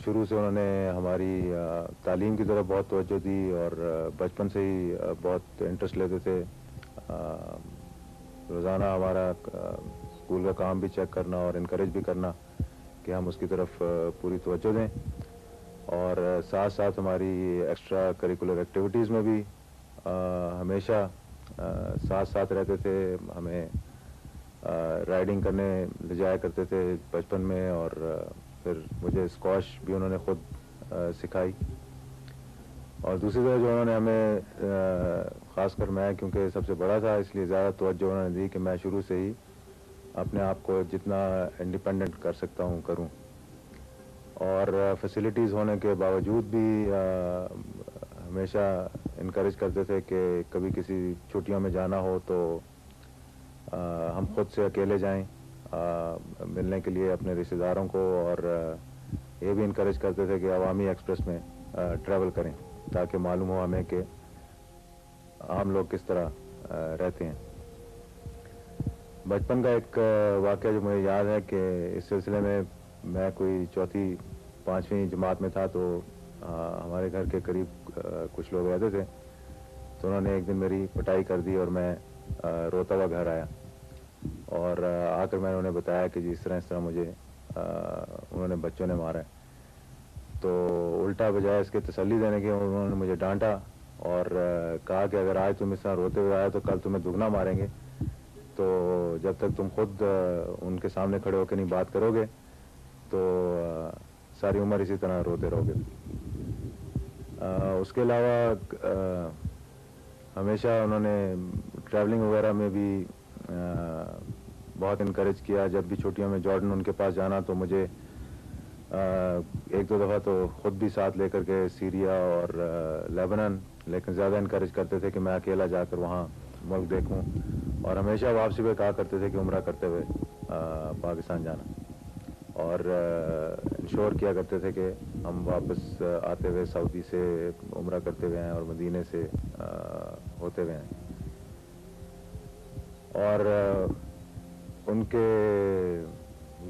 شروع سے انہوں نے ہماری تعلیم کی طرف بہت توجہ دی اور بچپن سے ہی بہت انٹرسٹ لیتے تھے. روزانہ ہمارا اسکول کا کام بھی چیک کرنا اور انکریج بھی کرنا کہ ہم اس کی طرف پوری توجہ دیں, اور ساتھ ساتھ ہماری ایکسٹرا کریکولر ایکٹیویٹیز میں بھی ہمیشہ ساتھ ساتھ رہتے تھے. ہمیں رائڈنگ کرنے لے جایا کرتے تھے بچپن میں, اور پھر مجھے اسکواش بھی انہوں نے خود سکھائی. اور دوسری طرف جو انہوں نے ہمیں خاص کر میں کیونکہ سب سے بڑا تھا اس لیے زیادہ توجہ انہوں نے دی کہ میں شروع سے ہی اپنے آپ کو جتنا انڈیپینڈنٹ کر سکتا ہوں کروں. اور فیسلٹیز ہونے کے باوجود بھی ہمیشہ انکریج کرتے تھے کہ کبھی کسی چھٹیوں میں جانا ہو تو ہم خود سے اکیلے جائیں ملنے کے لیے اپنے رشتہ داروں کو, اور یہ بھی انکریج کرتے تھے کہ عوامی ایکسپریس میں ٹریول کریں تاکہ معلوم ہو ہمیں کہ عام لوگ کس طرح رہتے ہیں. بچپن کا ایک واقعہ جو مجھے یاد ہے کہ اس سلسلے میں کوئی چوتھی پانچویں جماعت میں تھا تو ہمارے گھر کے قریب کچھ لوگ رہتے تھے, تو انہوں نے ایک دن میری پٹائی کر دی اور میں روتا ہوا گھر آیا, اور آ کر میں نے انہیں بتایا کہ جی اس طرح مجھے انہوں نے بچوں نے مارا ہے. تو الٹا بجائے اس کے تسلی دینے کے انہوں نے مجھے ڈانٹا اور کہا کہ اگر آج تم اس طرح روتے ہوئے آئے تو کل تمہیں دگنا ماریں گے, تو جب تک تم خود ان کے سامنے کھڑے ہو کے نہیں بات کرو گے تو ساری عمر اسی طرح روتے رہو گے. اس کے علاوہ ہمیشہ انہوں نے ٹریولنگ وغیرہ میں بھی بہت انکریج کیا. جب بھی چھٹیوں میں جارڈن ان کے پاس جانا تو مجھے ایک دو دفعہ تو خود بھی ساتھ لے کر کے سیریا اور لیبنان, لیکن زیادہ انکریج کرتے تھے کہ میں اکیلا جا کر وہاں ملک دیکھوں, اور ہمیشہ واپسی پہ کہا کرتے تھے کہ عمرہ کرتے ہوئے پاکستان جانا, اور انشور کیا کرتے تھے کہ ہم واپس آتے ہوئے سعودی سے عمرہ کرتے ہوئے ہیں اور مدینے سے ہوتے ہوئے ہیں. اور ان کے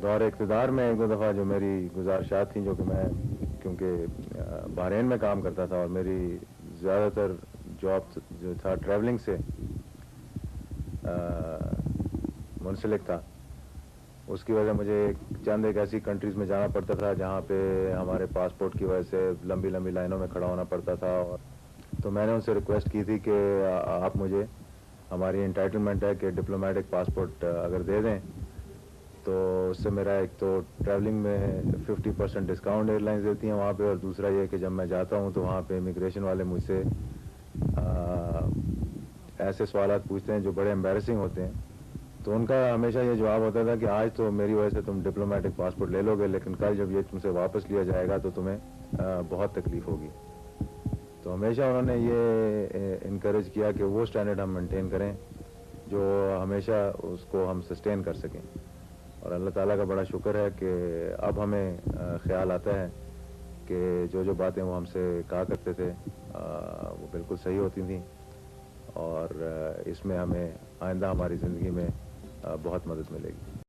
دور اقتدار میں ایک دو دفعہ جو میری گزارشات تھیں, جو کہ میں کیونکہ بحرین میں کام کرتا تھا اور میری زیادہ تر جاب جو تھا ٹریولنگ سے منسلک تھا, اس کی وجہ مجھے چند ایک ایسی کنٹریز میں جانا پڑتا تھا جہاں پہ ہمارے پاسپورٹ کی وجہ سے لمبی لمبی لائنوں میں کھڑا ہونا پڑتا تھا. اور تو میں نے ان سے ریکویسٹ کی تھی کہ آپ مجھے, ہماری انٹائٹلمنٹ ہے کہ ڈپلومیٹک پاسپورٹ اگر دے دیں تو اس سے میرا ایک تو ٹریولنگ میں 50% ڈسکاؤنٹ ایئر لائنز دیتی ہیں وہاں پہ, اور دوسرا یہ کہ جب میں جاتا ہوں تو وہاں پہ امیگریشن والے مجھ سے ایسے سوالات پوچھتے ہیں جو بڑے امبیرسنگ ہوتے ہیں. تو ان کا ہمیشہ یہ جواب ہوتا تھا کہ آج تو میری وجہ سے تم ڈپلومیٹک پاسپورٹ لے لو گے, لیکن کل جب یہ تم سے واپس لیا جائے گا تو تمہیں بہت تکلیف ہوگی. تو ہمیشہ انہوں نے یہ انکریج کیا کہ وہ اسٹینڈرڈ ہم مینٹین کریں جو ہمیشہ اس کو ہم سسٹین کر سکیں. اور اللہ تعالیٰ کا بڑا شکر ہے کہ اب ہمیں خیال آتا ہے کہ جو باتیں وہ ہم سے کہا کرتے تھے وہ بالکل صحیح ہوتی تھیں, اور اس میں ہمیں آئندہ ہماری زندگی میں بہت مدد ملے گی.